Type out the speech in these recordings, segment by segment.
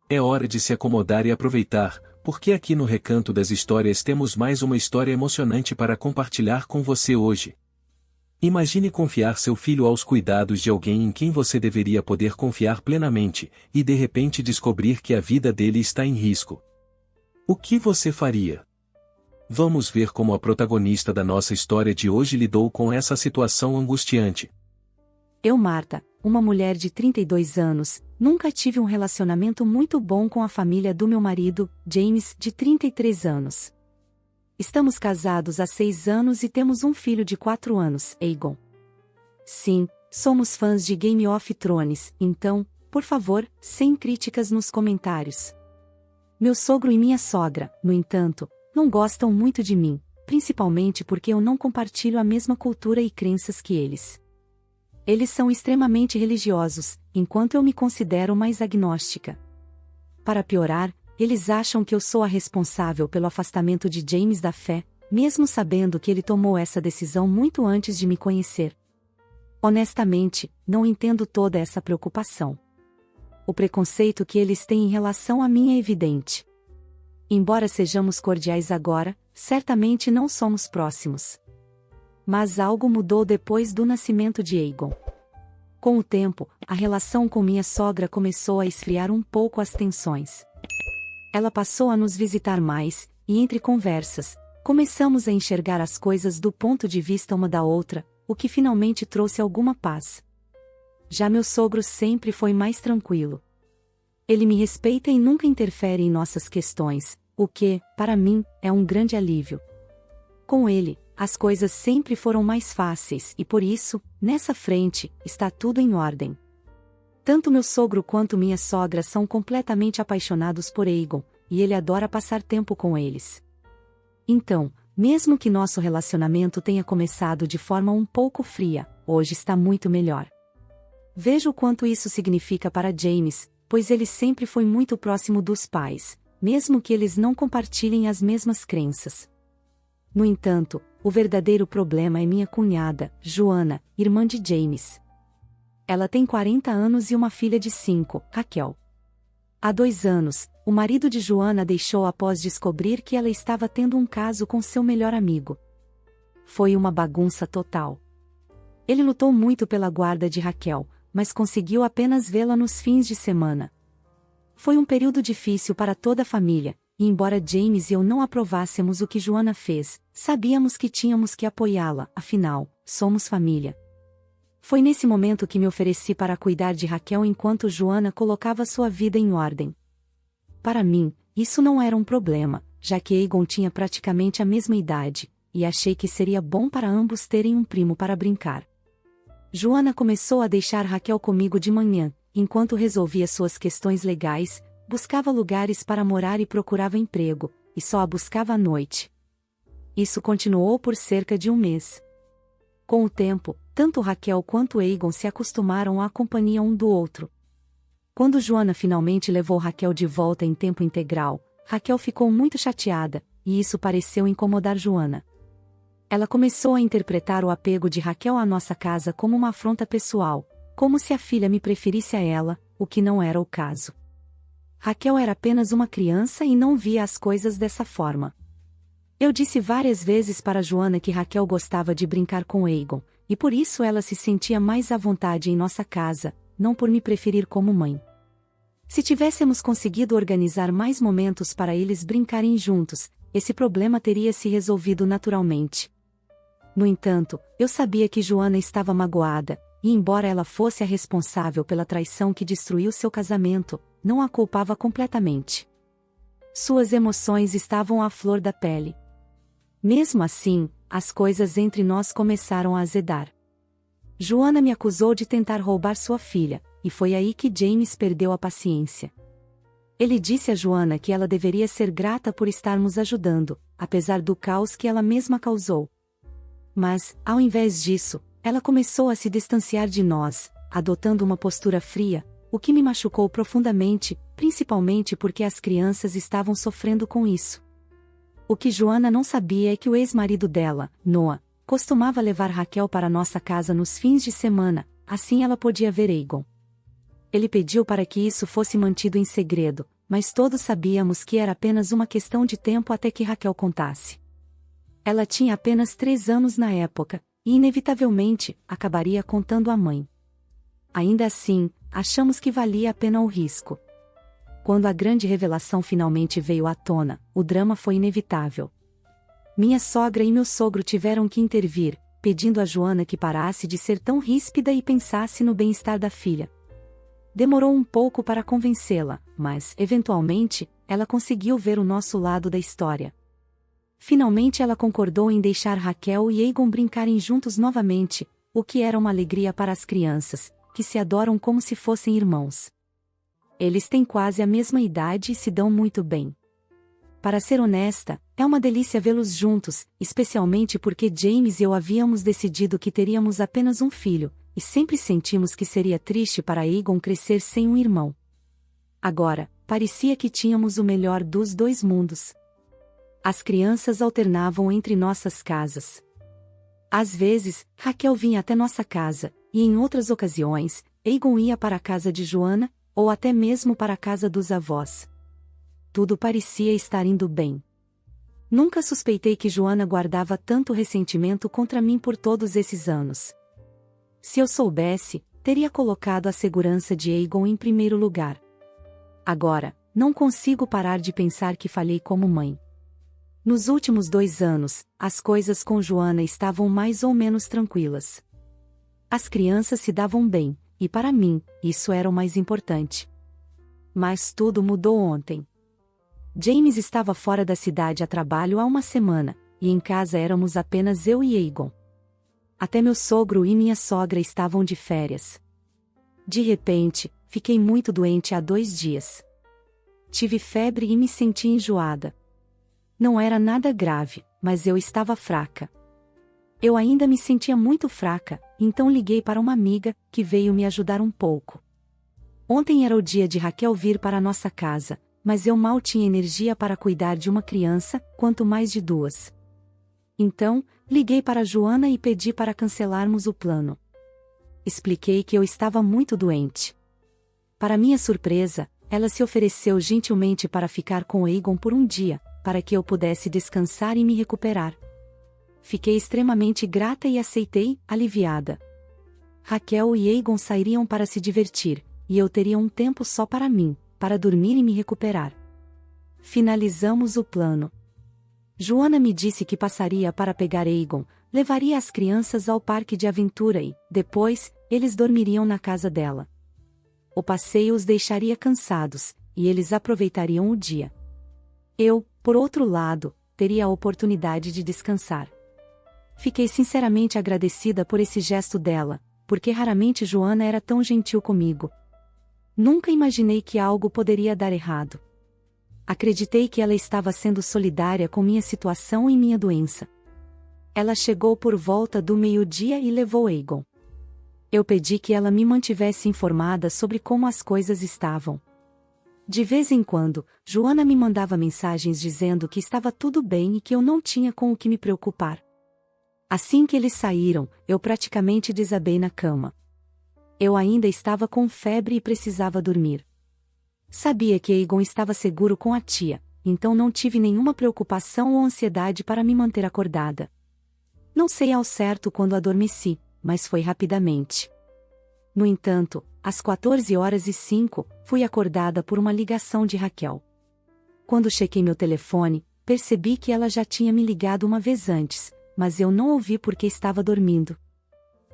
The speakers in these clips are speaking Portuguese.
É hora de se acomodar e aproveitar, porque aqui no Recanto das Histórias temos mais uma história emocionante para compartilhar com você hoje. Imagine confiar seu filho aos cuidados de alguém em quem você deveria poder confiar plenamente, e de repente descobrir que a vida dele está em risco. O que você faria? Vamos ver como a protagonista da nossa história de hoje lidou com essa situação angustiante. Eu, Marta, uma mulher de 32 anos, nunca tive um relacionamento muito bom com a família do meu marido, James, de 33 anos. Estamos casados há 6 anos e temos um filho de 4 anos, Aegon. Sim, somos fãs de Game of Thrones, então, por favor, sem críticas nos comentários. Meu sogro e minha sogra, no entanto, não gostam muito de mim, principalmente porque eu não compartilho a mesma cultura e crenças que eles. Eles são extremamente religiosos, enquanto eu me considero mais agnóstica. Para piorar, eles acham que eu sou a responsável pelo afastamento de James da fé, mesmo sabendo que ele tomou essa decisão muito antes de me conhecer. Honestamente, não entendo toda essa preocupação. O preconceito que eles têm em relação a mim é evidente. Embora sejamos cordiais agora, certamente não somos próximos. Mas algo mudou depois do nascimento de Aegon. Com o tempo, a relação com minha sogra começou a esfriar um pouco as tensões. Ela passou a nos visitar mais, e entre conversas, começamos a enxergar as coisas do ponto de vista uma da outra, o que finalmente trouxe alguma paz. Já meu sogro sempre foi mais tranquilo. Ele me respeita e nunca interfere em nossas questões, o que, para mim, é um grande alívio. Com ele, as coisas sempre foram mais fáceis e por isso, nessa frente, está tudo em ordem. Tanto meu sogro quanto minha sogra são completamente apaixonados por Aegon, e ele adora passar tempo com eles. Então, mesmo que nosso relacionamento tenha começado de forma um pouco fria, hoje está muito melhor. Vejo o quanto isso significa para James, pois ele sempre foi muito próximo dos pais, mesmo que eles não compartilhem as mesmas crenças. No entanto, o verdadeiro problema é minha cunhada, Joanna, irmã de James. Ela tem 40 anos e uma filha de 5, Raquel. Há 2 anos, o marido de Joanna deixou após descobrir que ela estava tendo um caso com seu melhor amigo. Foi uma bagunça total. Ele lutou muito pela guarda de Raquel, mas conseguiu apenas vê-la nos fins de semana. Foi um período difícil para toda a família, e embora James e eu não aprovássemos o que Joanna fez, sabíamos que tínhamos que apoiá-la, afinal, somos família. Foi nesse momento que me ofereci para cuidar de Raquel enquanto Joanna colocava sua vida em ordem. Para mim, isso não era um problema, já que Aegon tinha praticamente a mesma idade, e achei que seria bom para ambos terem um primo para brincar. Joanna começou a deixar Raquel comigo de manhã, enquanto resolvia suas questões legais, buscava lugares para morar e procurava emprego, e só a buscava à noite. Isso continuou por cerca de 1 mês. Com o tempo, tanto Raquel quanto Aegon se acostumaram à companhia um do outro. Quando Joanna finalmente levou Raquel de volta em tempo integral, Raquel ficou muito chateada, e isso pareceu incomodar Joanna. Ela começou a interpretar o apego de Raquel à nossa casa como uma afronta pessoal, como se a filha me preferisse a ela, o que não era o caso. Raquel era apenas uma criança e não via as coisas dessa forma. Eu disse várias vezes para Joanna que Raquel gostava de brincar com Aegon, e por isso ela se sentia mais à vontade em nossa casa, não por me preferir como mãe. Se tivéssemos conseguido organizar mais momentos para eles brincarem juntos, esse problema teria se resolvido naturalmente. No entanto, eu sabia que Joanna estava magoada, e embora ela fosse a responsável pela traição que destruiu seu casamento, não a culpava completamente. Suas emoções estavam à flor da pele. Mesmo assim, as coisas entre nós começaram a azedar. Joanna me acusou de tentar roubar sua filha, e foi aí que James perdeu a paciência. Ele disse a Joanna que ela deveria ser grata por estarmos ajudando, apesar do caos que ela mesma causou. Mas, ao invés disso, ela começou a se distanciar de nós, adotando uma postura fria, o que me machucou profundamente, principalmente porque as crianças estavam sofrendo com isso. O que Joanna não sabia é que o ex-marido dela, Noah, costumava levar Raquel para nossa casa nos fins de semana, assim ela podia ver Aegon. Ele pediu para que isso fosse mantido em segredo, mas todos sabíamos que era apenas uma questão de tempo até que Raquel contasse. Ela tinha apenas 3 anos na época, e inevitavelmente, acabaria contando à mãe. Ainda assim, achamos que valia a pena o risco. Quando a grande revelação finalmente veio à tona, o drama foi inevitável. Minha sogra e meu sogro tiveram que intervir, pedindo a Joana que parasse de ser tão ríspida e pensasse no bem-estar da filha. Demorou um pouco para convencê-la, mas, eventualmente, ela conseguiu ver o nosso lado da história. Finalmente ela concordou em deixar Raquel e Egon brincarem juntos novamente, o que era uma alegria para as crianças, que se adoram como se fossem irmãos. Eles têm quase a mesma idade e se dão muito bem. Para ser honesta, é uma delícia vê-los juntos, especialmente porque James e eu havíamos decidido que teríamos apenas um filho, e sempre sentimos que seria triste para Egon crescer sem um irmão. Agora, parecia que tínhamos o melhor dos 2 mundos. As crianças alternavam entre nossas casas. Às vezes, Raquel vinha até nossa casa, e em outras ocasiões, Egon ia para a casa de Joana, ou até mesmo para a casa dos avós. Tudo parecia estar indo bem. Nunca suspeitei que Joana guardava tanto ressentimento contra mim por todos esses anos. Se eu soubesse, teria colocado a segurança de Egon em primeiro lugar. Agora, não consigo parar de pensar que falhei como mãe. Nos últimos 2 anos, as coisas com Joana estavam mais ou menos tranquilas. As crianças se davam bem, e para mim, isso era o mais importante. Mas tudo mudou ontem. James estava fora da cidade a trabalho há uma semana, e em casa éramos apenas eu e Egon. Até meu sogro e minha sogra estavam de férias. De repente, fiquei muito doente há 2 dias. Tive febre e me senti enjoada. Não era nada grave, mas eu estava fraca. Eu ainda me sentia muito fraca, então liguei para uma amiga, que veio me ajudar um pouco. Ontem era o dia de Raquel vir para a nossa casa, mas eu mal tinha energia para cuidar de uma criança, quanto mais de 2. Então, liguei para Joana e pedi para cancelarmos o plano. Expliquei que eu estava muito doente. Para minha surpresa, ela se ofereceu gentilmente para ficar com Egon por um dia, para que eu pudesse descansar e me recuperar. Fiquei extremamente grata e aceitei, aliviada. Raquel e Egon sairiam para se divertir, e eu teria um tempo só para mim, para dormir e me recuperar. Finalizamos o plano. Joana me disse que passaria para pegar Egon, levaria as crianças ao parque de aventura e, depois, eles dormiriam na casa dela. O passeio os deixaria cansados, e eles aproveitariam o dia. Eu, por outro lado, teria a oportunidade de descansar. Fiquei sinceramente agradecida por esse gesto dela, porque raramente Joana era tão gentil comigo. Nunca imaginei que algo poderia dar errado. Acreditei que ela estava sendo solidária com minha situação e minha doença. Ela chegou por volta do meio-dia e levou Egon. Eu pedi que ela me mantivesse informada sobre como as coisas estavam. De vez em quando, Joana me mandava mensagens dizendo que estava tudo bem e que eu não tinha com o que me preocupar. Assim que eles saíram, eu praticamente desabei na cama. Eu ainda estava com febre e precisava dormir. Sabia que Egon estava seguro com a tia, então não tive nenhuma preocupação ou ansiedade para me manter acordada. Não sei ao certo quando adormeci, mas foi rapidamente. No entanto, às 14h05, fui acordada por uma ligação de Raquel. Quando chequei meu telefone, percebi que ela já tinha me ligado uma vez antes, mas eu não ouvi porque estava dormindo.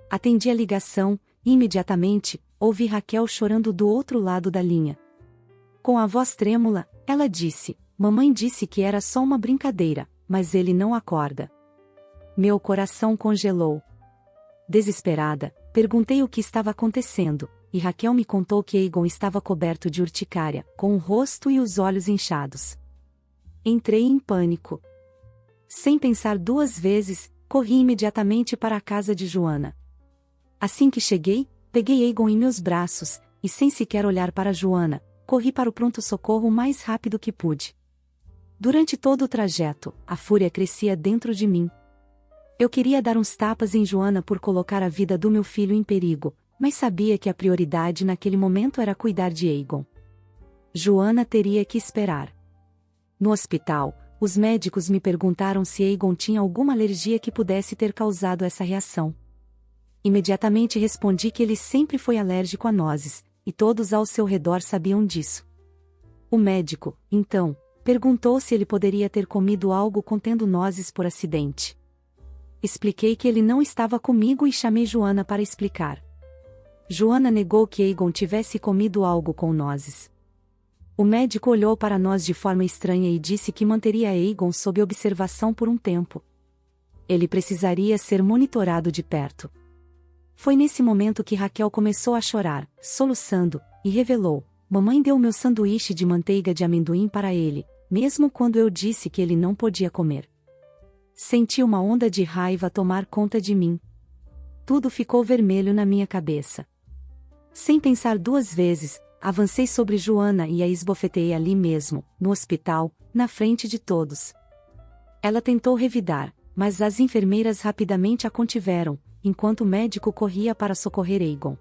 Atendi a ligação, e imediatamente, ouvi Raquel chorando do outro lado da linha. Com a voz trêmula, ela disse: "Mamãe disse que era só uma brincadeira, mas ele não acorda." Meu coração congelou. Desesperada, perguntei o que estava acontecendo, e Raquel me contou que Egon estava coberto de urticária, com o rosto e os olhos inchados. Entrei em pânico. Sem pensar 2 vezes, corri imediatamente para a casa de Joana. Assim que cheguei, peguei Egon em meus braços, e sem sequer olhar para Joana, corri para o pronto-socorro o mais rápido que pude. Durante todo o trajeto, a fúria crescia dentro de mim. Eu queria dar uns tapas em Joana por colocar a vida do meu filho em perigo, mas sabia que a prioridade naquele momento era cuidar de Egon. Joana teria que esperar. No hospital, os médicos me perguntaram se Aegon tinha alguma alergia que pudesse ter causado essa reação. Imediatamente respondi que ele sempre foi alérgico a nozes, e todos ao seu redor sabiam disso. O médico, então, perguntou se ele poderia ter comido algo contendo nozes por acidente. Expliquei que ele não estava comigo e chamei Joana para explicar. Joana negou que Aegon tivesse comido algo com nozes. O médico olhou para nós de forma estranha e disse que manteria Aegon sob observação por um tempo. Ele precisaria ser monitorado de perto. Foi nesse momento que Raquel começou a chorar, soluçando, e revelou: "Mamãe deu meu sanduíche de manteiga de amendoim para ele, mesmo quando eu disse que ele não podia comer." Senti uma onda de raiva tomar conta de mim. Tudo ficou vermelho na minha cabeça. Sem pensar duas vezes, avancei sobre Joana e a esbofeteei ali mesmo, no hospital, na frente de todos. Ela tentou revidar, mas as enfermeiras rapidamente a contiveram, enquanto o médico corria para socorrer Aegon.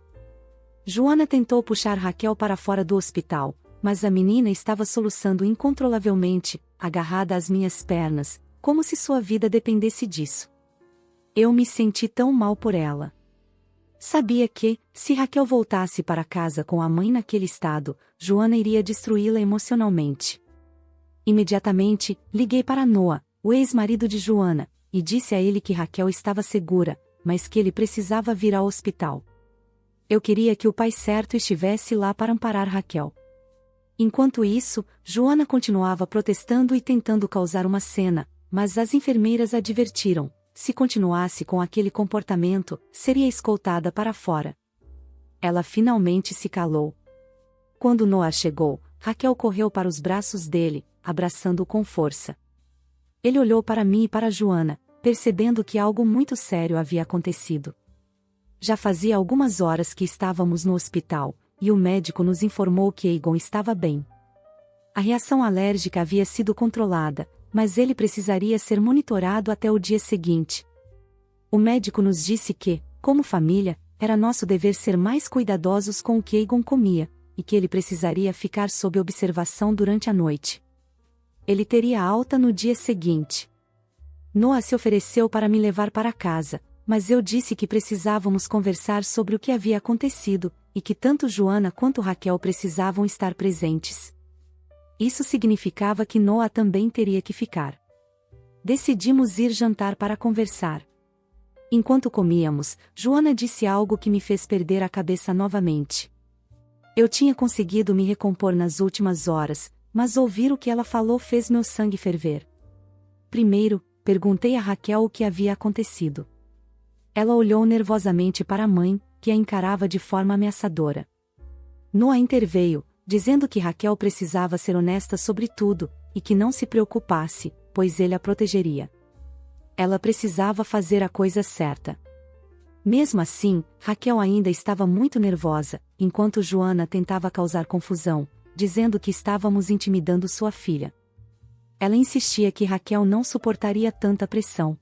Joana tentou puxar Raquel para fora do hospital, mas a menina estava soluçando incontrolavelmente, agarrada às minhas pernas, como se sua vida dependesse disso. Eu me senti tão mal por ela. Sabia que, se Raquel voltasse para casa com a mãe naquele estado, Joana iria destruí-la emocionalmente. Imediatamente, liguei para Noah, o ex-marido de Joana, e disse a ele que Raquel estava segura, mas que ele precisava vir ao hospital. Eu queria que o pai certo estivesse lá para amparar Raquel. Enquanto isso, Joana continuava protestando e tentando causar uma cena, mas as enfermeiras advertiram: se continuasse com aquele comportamento, seria escoltada para fora. Ela finalmente se calou. Quando Noah chegou, Raquel correu para os braços dele, abraçando-o com força. Ele olhou para mim e para Joana, percebendo que algo muito sério havia acontecido. Já fazia algumas horas que estávamos no hospital, e o médico nos informou que Aegon estava bem. A reação alérgica havia sido controlada, mas ele precisaria ser monitorado até o dia seguinte. O médico nos disse que, como família, era nosso dever ser mais cuidadosos com o que Aegon comia, e que ele precisaria ficar sob observação durante a noite. Ele teria alta no dia seguinte. Noah se ofereceu para me levar para casa, mas eu disse que precisávamos conversar sobre o que havia acontecido, e que tanto Joana quanto Raquel precisavam estar presentes. Isso significava que Noah também teria que ficar. Decidimos ir jantar para conversar. Enquanto comíamos, Joana disse algo que me fez perder a cabeça novamente. Eu tinha conseguido me recompor nas últimas horas, mas ouvir o que ela falou fez meu sangue ferver. Primeiro, perguntei a Raquel o que havia acontecido. Ela olhou nervosamente para a mãe, que a encarava de forma ameaçadora. Noah interveio, dizendo que Raquel precisava ser honesta sobre tudo, e que não se preocupasse, pois ele a protegeria. Ela precisava fazer a coisa certa. Mesmo assim, Raquel ainda estava muito nervosa, enquanto Joana tentava causar confusão, dizendo que estávamos intimidando sua filha. Ela insistia que Raquel não suportaria tanta pressão.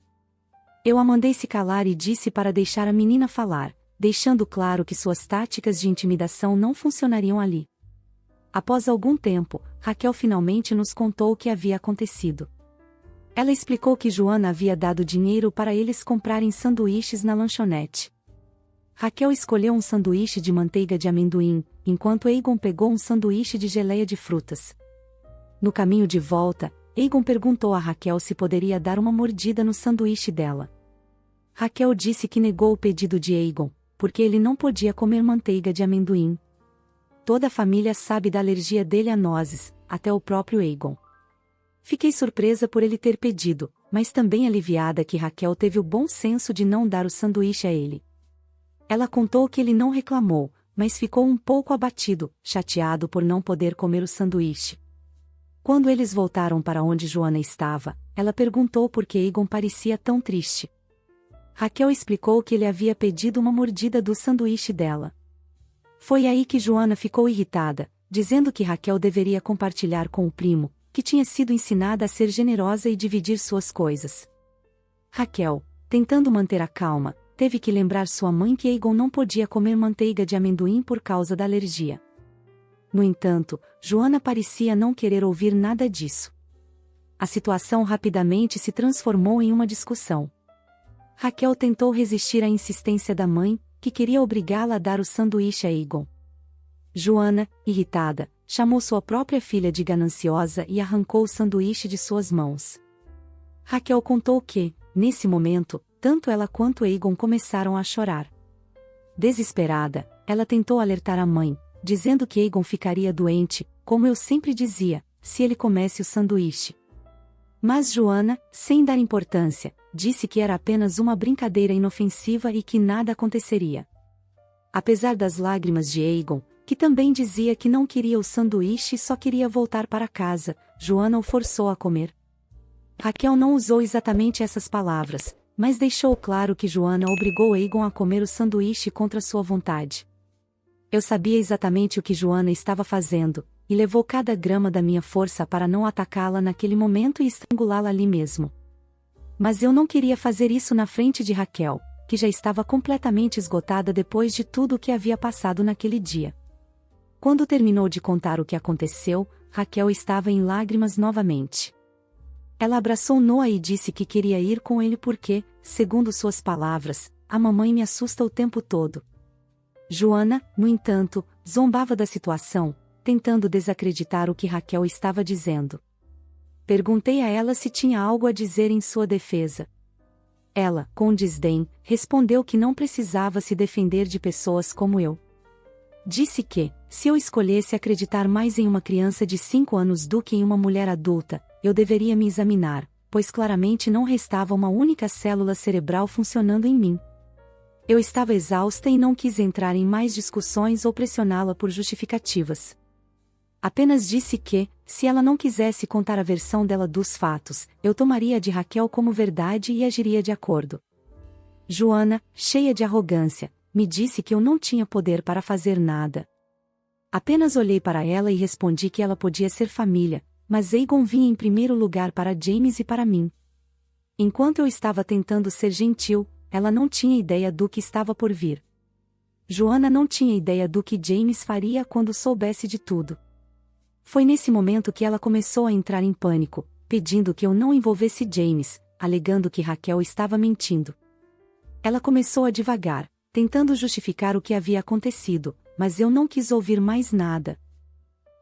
Eu a mandei se calar e disse para deixar a menina falar, deixando claro que suas táticas de intimidação não funcionariam ali. Após algum tempo, Raquel finalmente nos contou o que havia acontecido. Ela explicou que Joana havia dado dinheiro para eles comprarem sanduíches na lanchonete. Raquel escolheu um sanduíche de manteiga de amendoim, enquanto Aegon pegou um sanduíche de geleia de frutas. No caminho de volta, Aegon perguntou a Raquel se poderia dar uma mordida no sanduíche dela. Raquel disse que negou o pedido de Aegon, porque ele não podia comer manteiga de amendoim. Toda a família sabe da alergia dele a nozes, até o próprio Aegon. Fiquei surpresa por ele ter pedido, mas também aliviada que Raquel teve o bom senso de não dar o sanduíche a ele. Ela contou que ele não reclamou, mas ficou um pouco abatido, chateado por não poder comer o sanduíche. Quando eles voltaram para onde Joana estava, ela perguntou por que Aegon parecia tão triste. Raquel explicou que ele havia pedido uma mordida do sanduíche dela. Foi aí que Joana ficou irritada, dizendo que Raquel deveria compartilhar com o primo, que tinha sido ensinada a ser generosa e dividir suas coisas. Raquel, tentando manter a calma, teve que lembrar sua mãe que Aegon não podia comer manteiga de amendoim por causa da alergia. No entanto, Joana parecia não querer ouvir nada disso. A situação rapidamente se transformou em uma discussão. Raquel tentou resistir à insistência da mãe, que queria obrigá-la a dar o sanduíche a Egon. Joana, irritada, chamou sua própria filha de gananciosa e arrancou o sanduíche de suas mãos. Raquel contou que, nesse momento, tanto ela quanto Egon começaram a chorar. Desesperada, ela tentou alertar a mãe, dizendo que Egon ficaria doente, como eu sempre dizia, se ele comesse o sanduíche. Mas Joana, sem dar importância, disse que era apenas uma brincadeira inofensiva e que nada aconteceria. Apesar das lágrimas de Egon, que também dizia que não queria o sanduíche e só queria voltar para casa, Joana o forçou a comer. Raquel não usou exatamente essas palavras, mas deixou claro que Joana obrigou Egon a comer o sanduíche contra sua vontade. Eu sabia exatamente o que Joana estava fazendo, e levou cada grama da minha força para não atacá-la naquele momento e estrangulá-la ali mesmo. Mas eu não queria fazer isso na frente de Raquel, que já estava completamente esgotada depois de tudo o que havia passado naquele dia. Quando terminou de contar o que aconteceu, Raquel estava em lágrimas novamente. Ela abraçou Noah e disse que queria ir com ele porque, segundo suas palavras, a mamãe me assusta o tempo todo. Joana, no entanto, zombava da situação, tentando desacreditar o que Raquel estava dizendo. Perguntei a ela se tinha algo a dizer em sua defesa. Ela, com desdém, respondeu que não precisava se defender de pessoas como eu. Disse que, se eu escolhesse acreditar mais em uma criança de 5 anos do que em uma mulher adulta, eu deveria me examinar, pois claramente não restava uma única célula cerebral funcionando em mim. Eu estava exausta e não quis entrar em mais discussões ou pressioná-la por justificativas. Apenas disse que, se ela não quisesse contar a versão dela dos fatos, eu tomaria a de Raquel como verdade e agiria de acordo. Joana, cheia de arrogância, me disse que eu não tinha poder para fazer nada. Apenas olhei para ela e respondi que ela podia ser família, mas Egon vinha em primeiro lugar para James e para mim. Enquanto eu estava tentando ser gentil, ela não tinha ideia do que estava por vir. Joana não tinha ideia do que James faria quando soubesse de tudo. Foi nesse momento que ela começou a entrar em pânico, pedindo que eu não envolvesse James, alegando que Raquel estava mentindo. Ela começou a divagar, tentando justificar o que havia acontecido, mas eu não quis ouvir mais nada.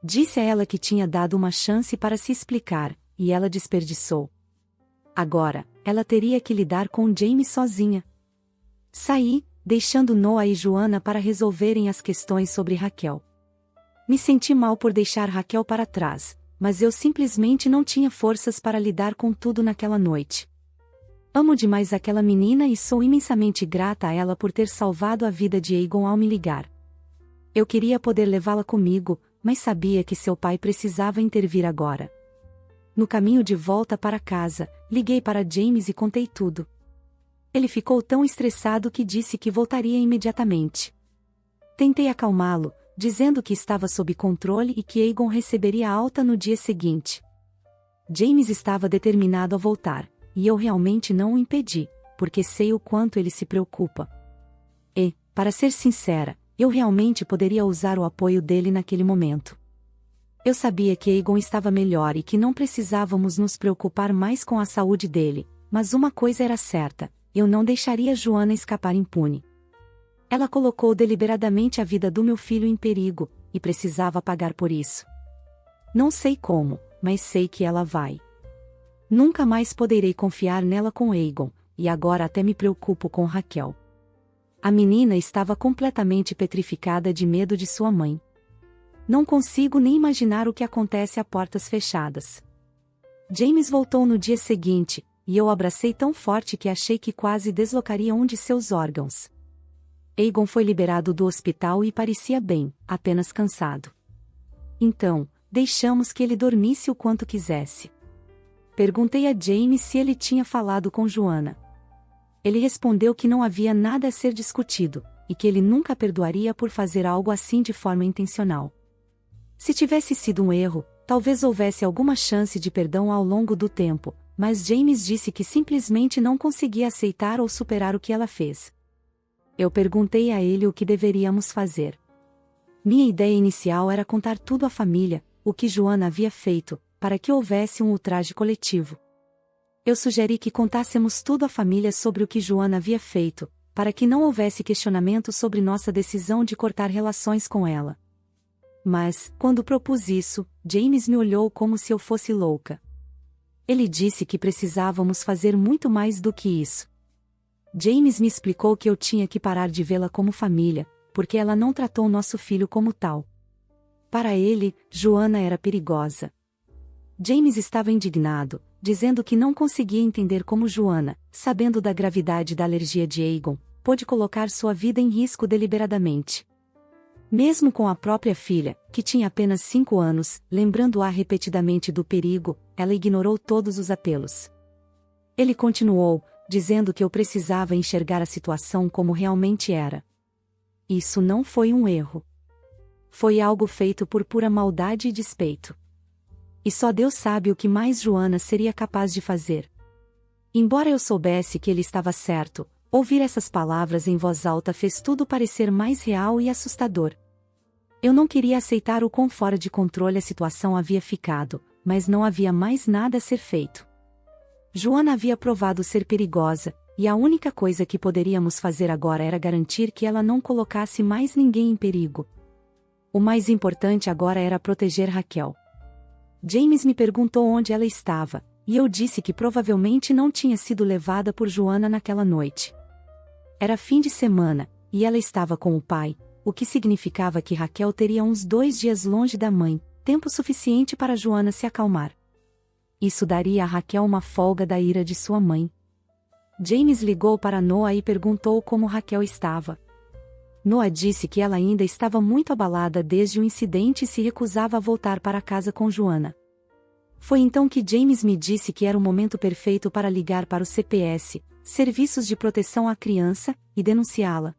Disse a ela que tinha dado uma chance para se explicar, e ela desperdiçou. Agora, ela teria que lidar com James sozinha. Saí, deixando Noah e Joana para resolverem as questões sobre Raquel. Me senti mal por deixar Raquel para trás, mas eu simplesmente não tinha forças para lidar com tudo naquela noite. Amo demais aquela menina e sou imensamente grata a ela por ter salvado a vida de Egon ao me ligar. Eu queria poder levá-la comigo, mas sabia que seu pai precisava intervir agora. No caminho de volta para casa, liguei para James e contei tudo. Ele ficou tão estressado que disse que voltaria imediatamente. Tentei acalmá-lo, dizendo que estava sob controle e que Egon receberia alta no dia seguinte. James estava determinado a voltar, e eu realmente não o impedi, porque sei o quanto ele se preocupa. E, para ser sincera, eu realmente poderia usar o apoio dele naquele momento. Eu sabia que Egon estava melhor e que não precisávamos nos preocupar mais com a saúde dele, mas uma coisa era certa, eu não deixaria Joana escapar impune. Ela colocou deliberadamente a vida do meu filho em perigo, e precisava pagar por isso. Não sei como, mas sei que ela vai. Nunca mais poderei confiar nela com Egon, e agora até me preocupo com Raquel. A menina estava completamente petrificada de medo de sua mãe. Não consigo nem imaginar o que acontece a portas fechadas. James voltou no dia seguinte, e eu o abracei tão forte que achei que quase deslocaria um de seus órgãos. Egon foi liberado do hospital e parecia bem, apenas cansado. Então, deixamos que ele dormisse o quanto quisesse. Perguntei a James se ele tinha falado com Joana. Ele respondeu que não havia nada a ser discutido, e que ele nunca perdoaria por fazer algo assim de forma intencional. Se tivesse sido um erro, talvez houvesse alguma chance de perdão ao longo do tempo, mas James disse que simplesmente não conseguia aceitar ou superar o que ela fez. Eu perguntei a ele o que deveríamos fazer. Minha ideia inicial era contar tudo à família, o que Joana havia feito, para que houvesse um ultraje coletivo. Eu sugeri que contássemos tudo à família sobre o que Joana havia feito, para que não houvesse questionamento sobre nossa decisão de cortar relações com ela. Mas, quando propus isso, James me olhou como se eu fosse louca. Ele disse que precisávamos fazer muito mais do que isso. James me explicou que eu tinha que parar de vê-la como família, porque ela não tratou nosso filho como tal. Para ele, Joana era perigosa. James estava indignado, dizendo que não conseguia entender como Joana, sabendo da gravidade da alergia de Aegon, pôde colocar sua vida em risco deliberadamente. Mesmo com a própria filha, que tinha apenas 5 anos, lembrando-a repetidamente do perigo, ela ignorou todos os apelos. Ele continuou, dizendo que eu precisava enxergar a situação como realmente era. Isso não foi um erro. Foi algo feito por pura maldade e despeito. E só Deus sabe o que mais Joana seria capaz de fazer. Embora eu soubesse que ele estava certo, ouvir essas palavras em voz alta fez tudo parecer mais real e assustador. Eu não queria aceitar o quão fora de controle a situação havia ficado, mas não havia mais nada a ser feito. Joana havia provado ser perigosa, e a única coisa que poderíamos fazer agora era garantir que ela não colocasse mais ninguém em perigo. O mais importante agora era proteger Raquel. James me perguntou onde ela estava, e eu disse que provavelmente não tinha sido levada por Joana naquela noite. Era fim de semana, e ela estava com o pai, o que significava que Raquel teria uns 2 dias longe da mãe, tempo suficiente para Joana se acalmar. Isso daria a Raquel uma folga da ira de sua mãe. James ligou para Noah e perguntou como Raquel estava. Noah disse que ela ainda estava muito abalada desde o incidente e se recusava a voltar para casa com Joana. Foi então que James me disse que era o momento perfeito para ligar para o CPS, Serviços de Proteção à Criança, e denunciá-la.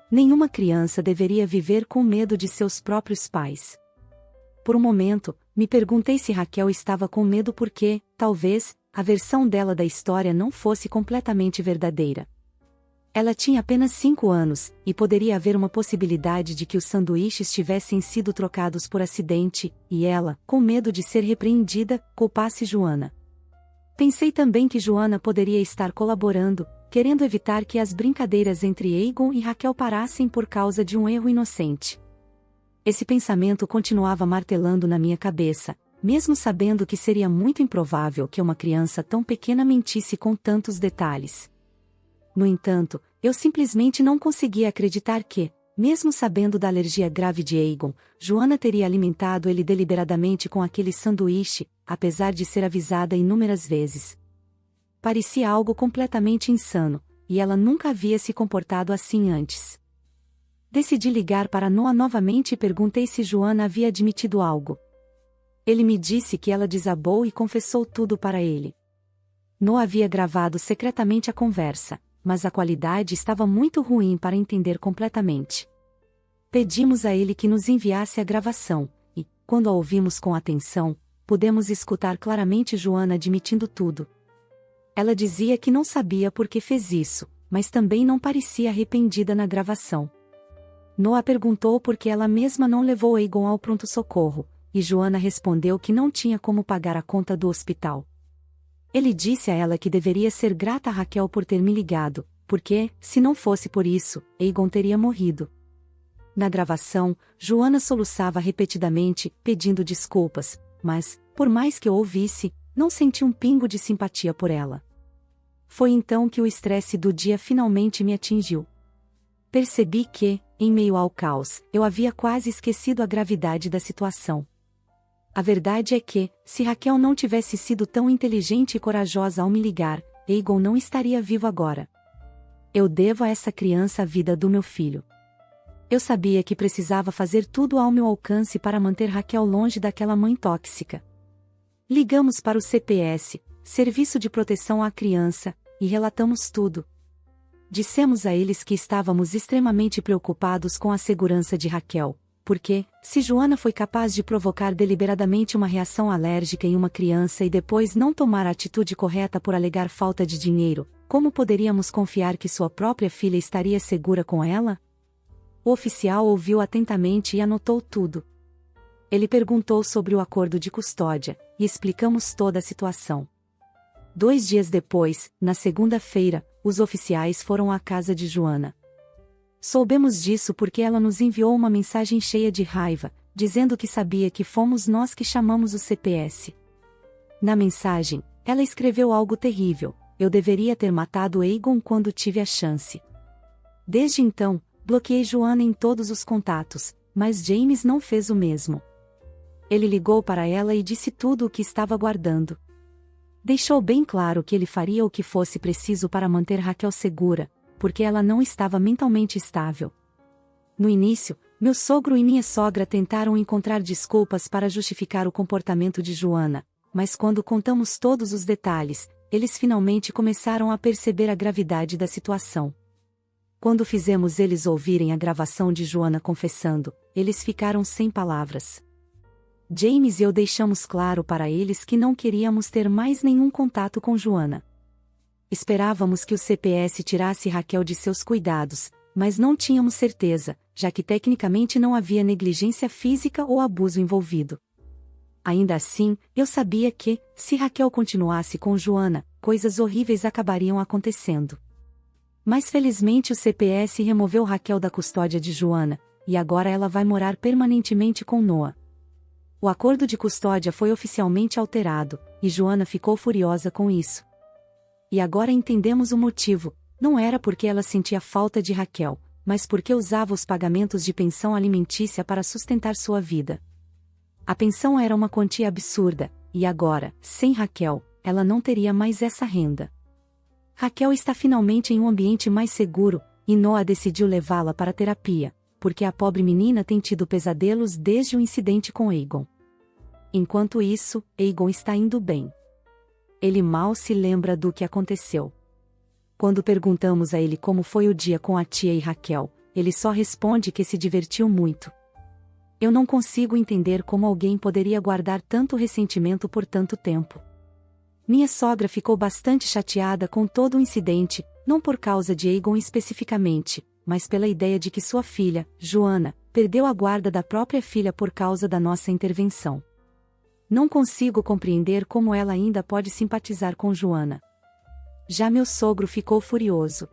Nenhuma criança deveria viver com medo de seus próprios pais. Por um momento, me perguntei se Raquel estava com medo porque, talvez, a versão dela da história não fosse completamente verdadeira. Ela tinha apenas 5 anos, e poderia haver uma possibilidade de que os sanduíches tivessem sido trocados por acidente, e ela, com medo de ser repreendida, culpasse Joana. Pensei também que Joana poderia estar colaborando, querendo evitar que as brincadeiras entre Aegon e Raquel parassem por causa de um erro inocente. Esse pensamento continuava martelando na minha cabeça, mesmo sabendo que seria muito improvável que uma criança tão pequena mentisse com tantos detalhes. No entanto, eu simplesmente não conseguia acreditar que, mesmo sabendo da alergia grave de Aegon, Joana teria alimentado ele deliberadamente com aquele sanduíche, apesar de ser avisada inúmeras vezes. Parecia algo completamente insano, e ela nunca havia se comportado assim antes. Decidi ligar para Noah novamente e perguntei se Joana havia admitido algo. Ele me disse que ela desabou e confessou tudo para ele. Noah havia gravado secretamente a conversa, mas a qualidade estava muito ruim para entender completamente. Pedimos a ele que nos enviasse a gravação, e, quando a ouvimos com atenção, pudemos escutar claramente Joana admitindo tudo. Ela dizia que não sabia por que fez isso, mas também não parecia arrependida na gravação. Noah perguntou por que ela mesma não levou Aegon ao pronto-socorro, e Joana respondeu que não tinha como pagar a conta do hospital. Ele disse a ela que deveria ser grata a Raquel por ter me ligado, porque, se não fosse por isso, Aegon teria morrido. Na gravação, Joana soluçava repetidamente, pedindo desculpas, mas, por mais que eu ouvisse, não senti um pingo de simpatia por ela. Foi então que o estresse do dia finalmente me atingiu. Percebi que, em meio ao caos, eu havia quase esquecido a gravidade da situação. A verdade é que, se Raquel não tivesse sido tão inteligente e corajosa ao me ligar, Aegon não estaria vivo agora. Eu devo a essa criança a vida do meu filho. Eu sabia que precisava fazer tudo ao meu alcance para manter Raquel longe daquela mãe tóxica. Ligamos para o CPS, Serviço de Proteção à Criança, e relatamos tudo. Dissemos a eles que estávamos extremamente preocupados com a segurança de Raquel, porque, se Joana foi capaz de provocar deliberadamente uma reação alérgica em uma criança e depois não tomar a atitude correta por alegar falta de dinheiro, como poderíamos confiar que sua própria filha estaria segura com ela? O oficial ouviu atentamente e anotou tudo. Ele perguntou sobre o acordo de custódia, e explicamos toda a situação. 2 dias depois, na segunda-feira, os oficiais foram à casa de Joana. Soubemos disso porque ela nos enviou uma mensagem cheia de raiva, dizendo que sabia que fomos nós que chamamos o CPS. Na mensagem, ela escreveu algo terrível: eu deveria ter matado Egon quando tive a chance. Desde então, bloqueei Joana em todos os contatos, mas James não fez o mesmo. Ele ligou para ela e disse tudo o que estava guardando. Deixou bem claro que ele faria o que fosse preciso para manter Raquel segura, porque ela não estava mentalmente estável. No início, meu sogro e minha sogra tentaram encontrar desculpas para justificar o comportamento de Joana, mas quando contamos todos os detalhes, eles finalmente começaram a perceber a gravidade da situação. Quando fizemos eles ouvirem a gravação de Joana confessando, eles ficaram sem palavras. James e eu deixamos claro para eles que não queríamos ter mais nenhum contato com Joana. Esperávamos que o CPS tirasse Raquel de seus cuidados, mas não tínhamos certeza, já que tecnicamente não havia negligência física ou abuso envolvido. Ainda assim, eu sabia que, se Raquel continuasse com Joana, coisas horríveis acabariam acontecendo. Mas felizmente o CPS removeu Raquel da custódia de Joana, e agora ela vai morar permanentemente com Noah. O acordo de custódia foi oficialmente alterado, e Joana ficou furiosa com isso. E agora entendemos o motivo: não era porque ela sentia falta de Raquel, mas porque usava os pagamentos de pensão alimentícia para sustentar sua vida. A pensão era uma quantia absurda, e agora, sem Raquel, ela não teria mais essa renda. Raquel está finalmente em um ambiente mais seguro, e Noah decidiu levá-la para terapia, porque a pobre menina tem tido pesadelos desde o incidente com Egon. Enquanto isso, Egon está indo bem. Ele mal se lembra do que aconteceu. Quando perguntamos a ele como foi o dia com a tia e Raquel, ele só responde que se divertiu muito. Eu não consigo entender como alguém poderia guardar tanto ressentimento por tanto tempo. Minha sogra ficou bastante chateada com todo o incidente, não por causa de Egon especificamente, mas pela ideia de que sua filha, Joana, perdeu a guarda da própria filha por causa da nossa intervenção. Não consigo compreender como ela ainda pode simpatizar com Joana. Já meu sogro ficou furioso.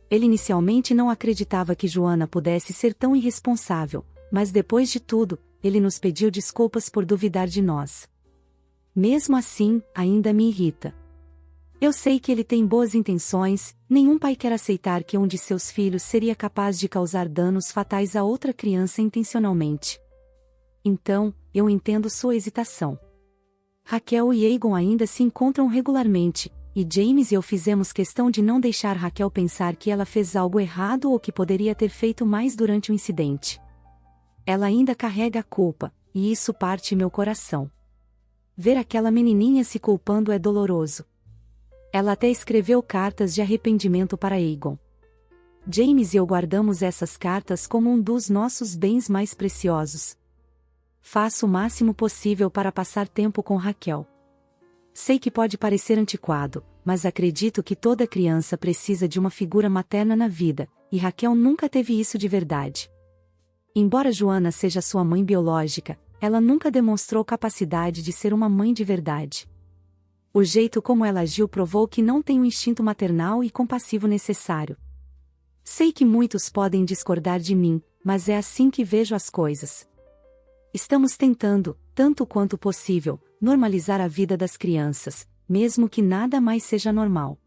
Ele inicialmente não acreditava que Joana pudesse ser tão irresponsável, mas depois de tudo, ele nos pediu desculpas por duvidar de nós. Mesmo assim, ainda me irrita. Eu sei que ele tem boas intenções, nenhum pai quer aceitar que um de seus filhos seria capaz de causar danos fatais a outra criança intencionalmente. Então, eu entendo sua hesitação. Raquel e Egon ainda se encontram regularmente, e James e eu fizemos questão de não deixar Raquel pensar que ela fez algo errado ou que poderia ter feito mais durante o incidente. Ela ainda carrega a culpa, e isso parte meu coração. Ver aquela menininha se culpando é doloroso. Ela até escreveu cartas de arrependimento para Egon. James e eu guardamos essas cartas como um dos nossos bens mais preciosos. Faço o máximo possível para passar tempo com Raquel. Sei que pode parecer antiquado, mas acredito que toda criança precisa de uma figura materna na vida, e Raquel nunca teve isso de verdade. Embora Joana seja sua mãe biológica, ela nunca demonstrou capacidade de ser uma mãe de verdade. O jeito como ela agiu provou que não tem o instinto maternal e compassivo necessário. Sei que muitos podem discordar de mim, mas é assim que vejo as coisas. Estamos tentando, tanto quanto possível, normalizar a vida das crianças, mesmo que nada mais seja normal.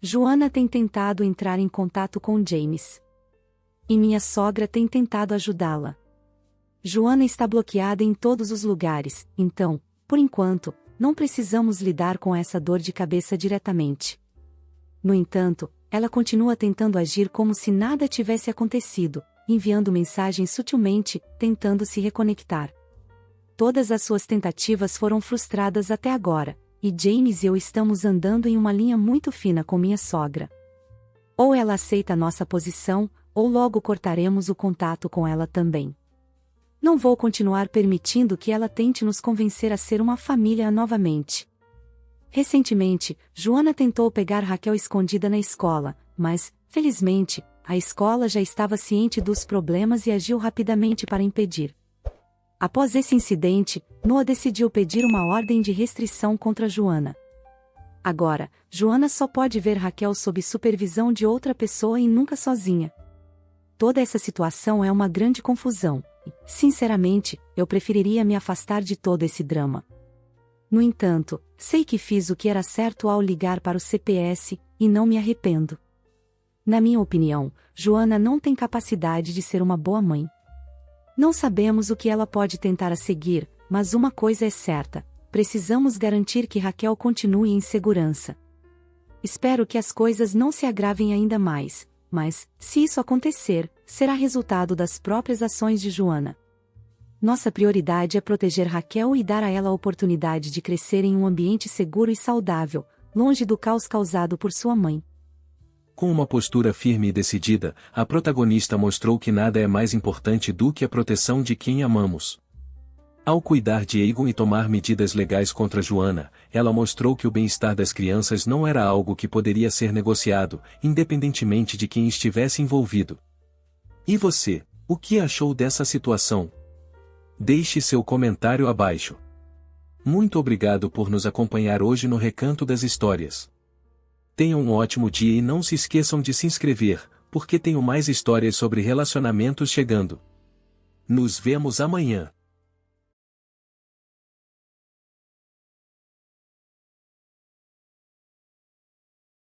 Joana tem tentado entrar em contato com James. E minha sogra tem tentado ajudá-la. Joana está bloqueada em todos os lugares, então, por enquanto, não precisamos lidar com essa dor de cabeça diretamente. No entanto, ela continua tentando agir como se nada tivesse acontecido, enviando mensagens sutilmente, tentando se reconectar. Todas as suas tentativas foram frustradas até agora, e James e eu estamos andando em uma linha muito fina com minha sogra. Ou ela aceita a nossa posição, ou logo cortaremos o contato com ela também. Não vou continuar permitindo que ela tente nos convencer a ser uma família novamente. Recentemente, Joana tentou pegar Raquel escondida na escola, mas, felizmente, a escola já estava ciente dos problemas e agiu rapidamente para impedir. Após esse incidente, Noah decidiu pedir uma ordem de restrição contra Joana. Agora, Joana só pode ver Raquel sob supervisão de outra pessoa e nunca sozinha. Toda essa situação é uma grande confusão, e, sinceramente, eu preferiria me afastar de todo esse drama. No entanto, sei que fiz o que era certo ao ligar para o CPS, e não me arrependo. Na minha opinião, Joana não tem capacidade de ser uma boa mãe. Não sabemos o que ela pode tentar a seguir, mas uma coisa é certa: precisamos garantir que Raquel continue em segurança. Espero que as coisas não se agravem ainda mais, mas, se isso acontecer, será resultado das próprias ações de Joana. Nossa prioridade é proteger Raquel e dar a ela a oportunidade de crescer em um ambiente seguro e saudável, longe do caos causado por sua mãe. Com uma postura firme e decidida, a protagonista mostrou que nada é mais importante do que a proteção de quem amamos. Ao cuidar de Egon e tomar medidas legais contra Joana, ela mostrou que o bem-estar das crianças não era algo que poderia ser negociado, independentemente de quem estivesse envolvido. E você, o que achou dessa situação? Deixe seu comentário abaixo. Muito obrigado por nos acompanhar hoje no Recanto das Histórias. Tenham um ótimo dia e não se esqueçam de se inscrever, porque tenho mais histórias sobre relacionamentos chegando. Nos vemos amanhã.